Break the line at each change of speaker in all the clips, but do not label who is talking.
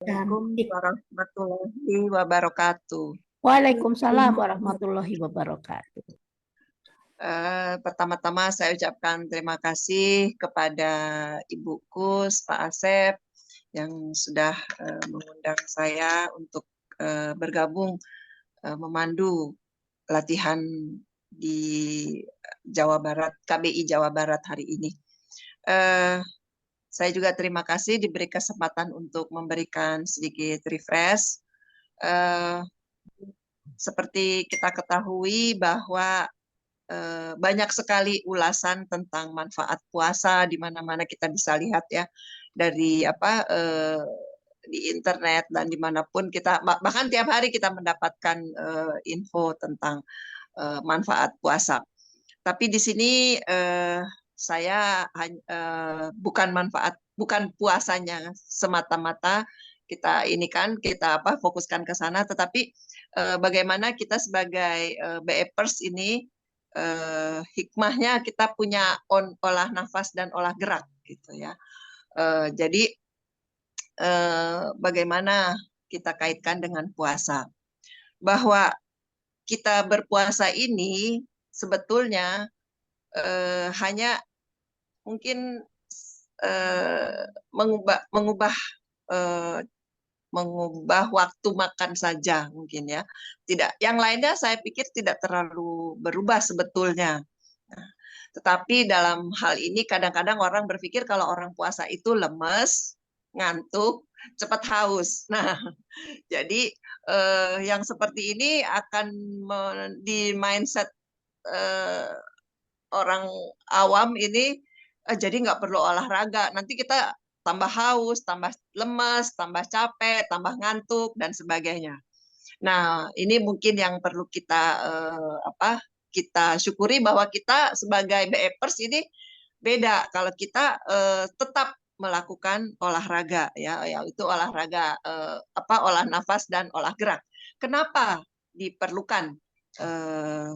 Assalamualaikum
Cantik.
warahmatullahi wabarakatuh.
Waalaikumsalam warahmatullahi wabarakatuh.
Pertama-tama saya ucapkan terima kasih kepada Ibuku, Pak Asep, yang sudah mengundang saya untuk bergabung memandu latihan di Jawa Barat, KBI Jawa Barat hari ini. Eh, saya juga terima kasih diberi kesempatan untuk memberikan sedikit refresh. Eh, Seperti kita ketahui bahwa banyak sekali ulasan tentang manfaat puasa di mana-mana kita bisa lihat ya dari di internet dan dimanapun kita bahkan tiap hari kita mendapatkan info tentang manfaat puasa. Tapi di sini saya bukan puasanya semata-mata kita ini kan kita fokuskan ke sana, tetapi bagaimana kita sebagai BEPers ini hikmahnya kita punya olah nafas dan olah gerak gitu ya. Jadi bagaimana kita kaitkan dengan puasa, bahwa kita berpuasa ini sebetulnya hanya mungkin mengubah eh, mengubah waktu makan saja mungkin ya. Tidak, yang lainnya saya pikir tidak terlalu berubah sebetulnya. Nah, tetapi dalam hal ini kadang-kadang orang berpikir kalau orang puasa itu lemes, ngantuk, cepat haus. Nah, jadi yang seperti ini akan di mindset eh, orang awam ini jadi nggak perlu olahraga. Nanti kita tambah haus, tambah lemas, tambah capek, tambah ngantuk dan sebagainya. Nah, ini mungkin yang perlu kita kita syukuri bahwa kita sebagai BEPers ini beda kalau kita tetap melakukan olahraga ya, yaitu olahraga olah nafas dan olah gerak. Kenapa diperlukan eh,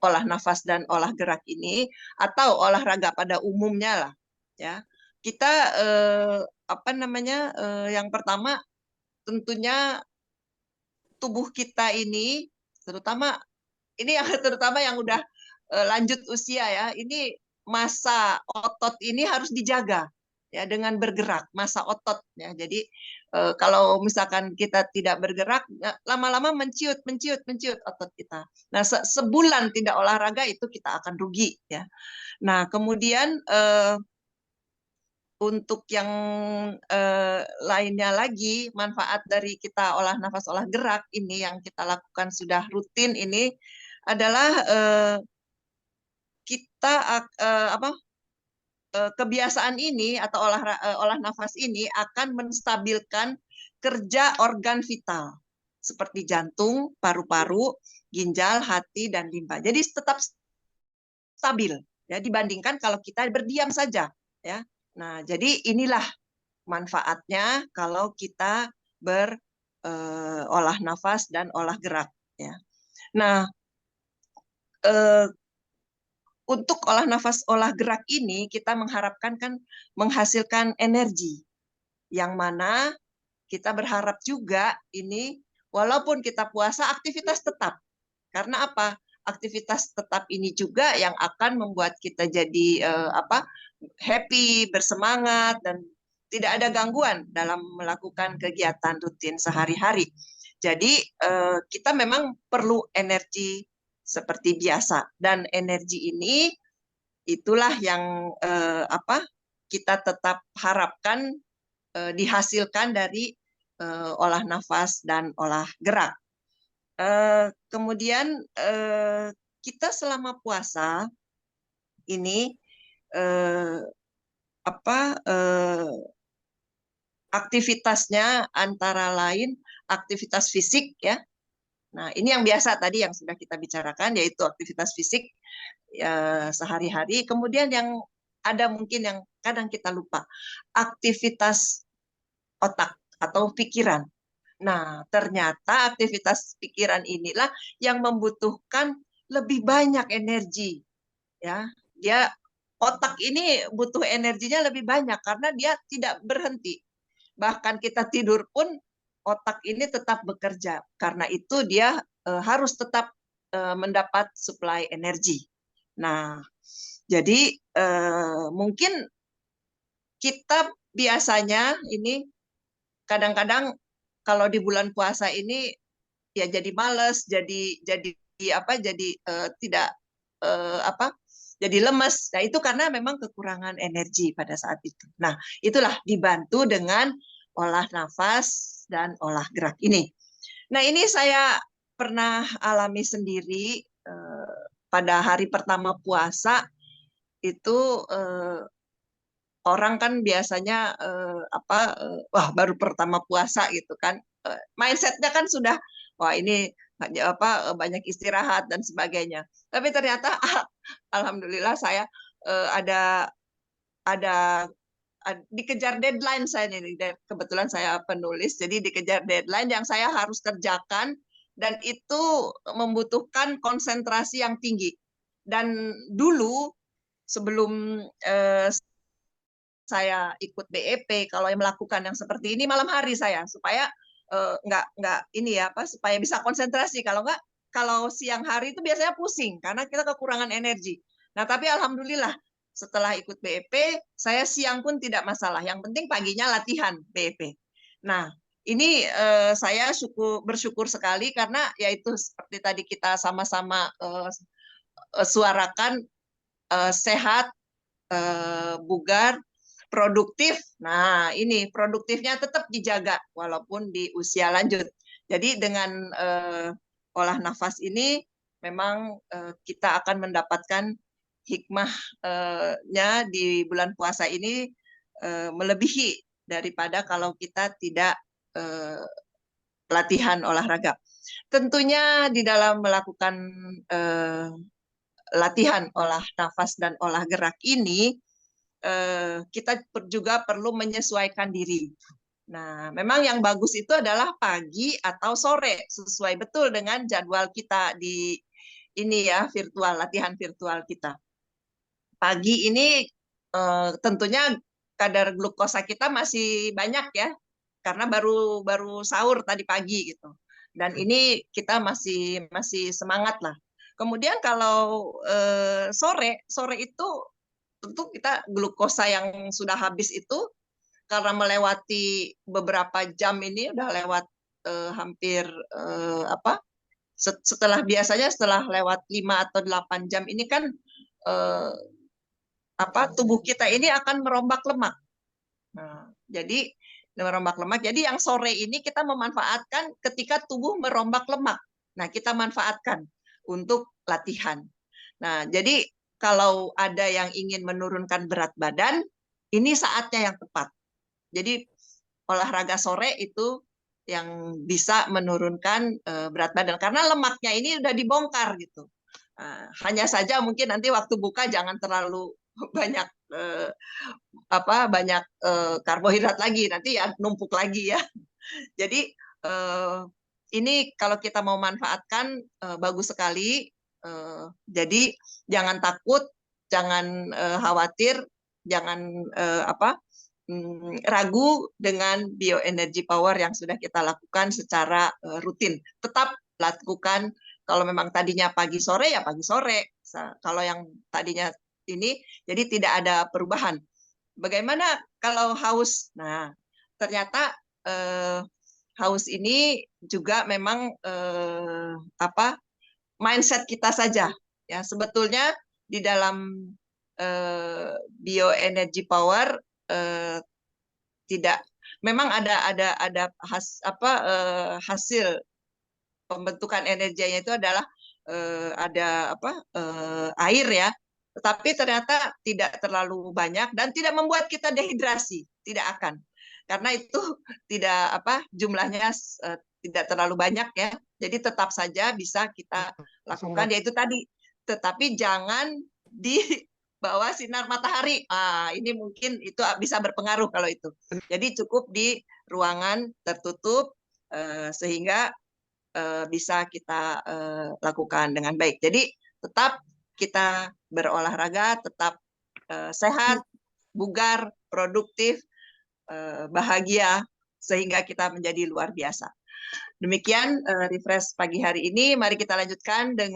olah nafas dan olah gerak ini atau olahraga pada umumnya lah ya. Kita yang pertama tentunya tubuh kita ini terutama ini yang terutama yang udah lanjut usia ya, ini masa otot ini harus dijaga ya dengan bergerak masa otot ya. Jadi kalau misalkan kita tidak bergerak lama-lama menciut menciut menciut otot kita. Nah, sebulan tidak olahraga itu kita akan rugi ya. Nah, kemudian untuk yang lainnya lagi, manfaat dari kita olah nafas, olah gerak ini yang kita lakukan sudah rutin ini adalah kita kebiasaan ini atau olah nafas ini akan menstabilkan kerja organ vital seperti jantung, paru-paru, ginjal, hati, dan limpa. Jadi tetap stabil ya dibandingkan kalau kita berdiam saja ya. Nah, jadi inilah manfaatnya kalau kita berolah nafas dan olah gerak ya. Nah, eh, untuk olah nafas olah gerak ini kita mengharapkan kan menghasilkan energi yang mana kita berharap juga ini walaupun kita puasa aktivitas tetap. Karena apa? Aktivitas tetap ini juga yang akan membuat kita jadi happy, bersemangat dan tidak ada gangguan dalam melakukan kegiatan rutin sehari-hari. Jadi kita memang perlu energi seperti biasa dan energi ini itulah yang kita tetap harapkan dihasilkan dari olah nafas dan olah gerak. Kemudian kita selama puasa ini eh, apa aktivitasnya antara lain aktivitas fisik ya. Nah, ini yang biasa tadi yang sudah kita bicarakan yaitu aktivitas fisik ya, sehari-hari. Kemudian yang ada mungkin yang kadang kita lupa, aktivitas otak atau pikiran. Nah, ternyata aktivitas pikiran inilah yang membutuhkan lebih banyak energi ya. Dia otak ini butuh energinya lebih banyak karena dia tidak berhenti. Bahkan kita tidur pun otak ini tetap bekerja. Karena itu dia harus tetap mendapat suplai energi. Nah, jadi mungkin kita biasanya ini kadang-kadang kalau di bulan puasa ini ya jadi males, jadi apa? Jadi tidak apa? Jadi lemes. Nah, itu karena memang kekurangan energi pada saat itu. Nah, itulah dibantu dengan olah nafas dan olah gerak ini. Nah, ini saya pernah alami sendiri pada hari pertama puasa itu orang kan biasanya wah baru pertama puasa gitu kan, mindsetnya kan sudah wah ini apa banyak istirahat dan sebagainya. Tapi ternyata alhamdulillah saya ada ada dikejar deadline saya nih. Kebetulan saya penulis, jadi dikejar deadline yang saya harus kerjakan dan itu membutuhkan konsentrasi yang tinggi. Dan dulu sebelum saya ikut BEP, kalau yang melakukan yang seperti ini malam hari saya supaya nggak ini ya apa supaya bisa konsentrasi. Kalau nggak, kalau siang hari itu biasanya pusing karena kita kekurangan energi. Nah, tapi alhamdulillah setelah ikut BEP saya siang pun tidak masalah. Yang penting paginya latihan BEP. Nah, ini saya bersyukur sekali karena yaitu seperti tadi kita sama-sama suarakan, sehat, bugar, produktif. Nah, ini produktifnya tetap dijaga walaupun di usia lanjut. Jadi dengan olah nafas ini memang kita akan mendapatkan hikmahnya di bulan puasa ini melebihi daripada kalau kita tidak latihan olahraga. Tentunya di dalam melakukan latihan olah nafas dan olah gerak ini kita juga perlu menyesuaikan diri. Nah, memang yang bagus itu adalah pagi atau sore, sesuai betul dengan jadwal kita di ini ya, virtual, latihan virtual kita. Pagi ini tentunya kadar glukosa kita masih banyak ya, karena baru sahur tadi pagi gitu. Dan ini kita masih semangat lah. Kemudian kalau sore itu tentu kita glukosa yang sudah habis itu karena melewati beberapa jam ini udah lewat hampir apa setelah lewat 5 atau 8 jam ini kan eh, apa tubuh kita ini akan merombak lemak. Nah, jadi merombak lemak. Jadi yang sore ini kita memanfaatkan ketika tubuh merombak lemak. Nah, kita manfaatkan untuk latihan. Nah, jadi kalau ada yang ingin menurunkan berat badan, ini saatnya yang tepat. Jadi olahraga sore itu yang bisa menurunkan berat badan karena lemaknya ini udah dibongkar gitu. Hanya saja mungkin nanti waktu buka jangan terlalu banyak banyak karbohidrat lagi, nanti ya numpuk lagi ya. Jadi ini kalau kita mau manfaatkan bagus sekali. Jadi jangan takut, jangan khawatir, jangan ragu dengan bioenergy power yang sudah kita lakukan secara rutin. Tetap lakukan, kalau memang tadinya pagi sore ya pagi sore. Kalau yang tadinya ini, jadi tidak ada perubahan. Bagaimana kalau haus? Nah, ternyata haus ini juga memang mindset kita saja. Ya, sebetulnya di dalam bioenergy power tidak, memang ada hasil pembentukan energinya itu adalah ada air ya, tetapi ternyata tidak terlalu banyak dan tidak membuat kita dehidrasi, tidak akan, karena itu tidak jumlahnya tidak terlalu banyak ya, jadi tetap saja bisa kita lakukan yaitu tadi, tetapi jangan di bawah sinar matahari. Ini mungkin itu bisa berpengaruh kalau itu. Jadi cukup di ruangan tertutup sehingga bisa kita lakukan dengan baik. Jadi tetap kita berolahraga, tetap sehat, bugar, produktif, bahagia sehingga kita menjadi luar biasa. Demikian refresh pagi hari ini. Mari kita lanjutkan dengan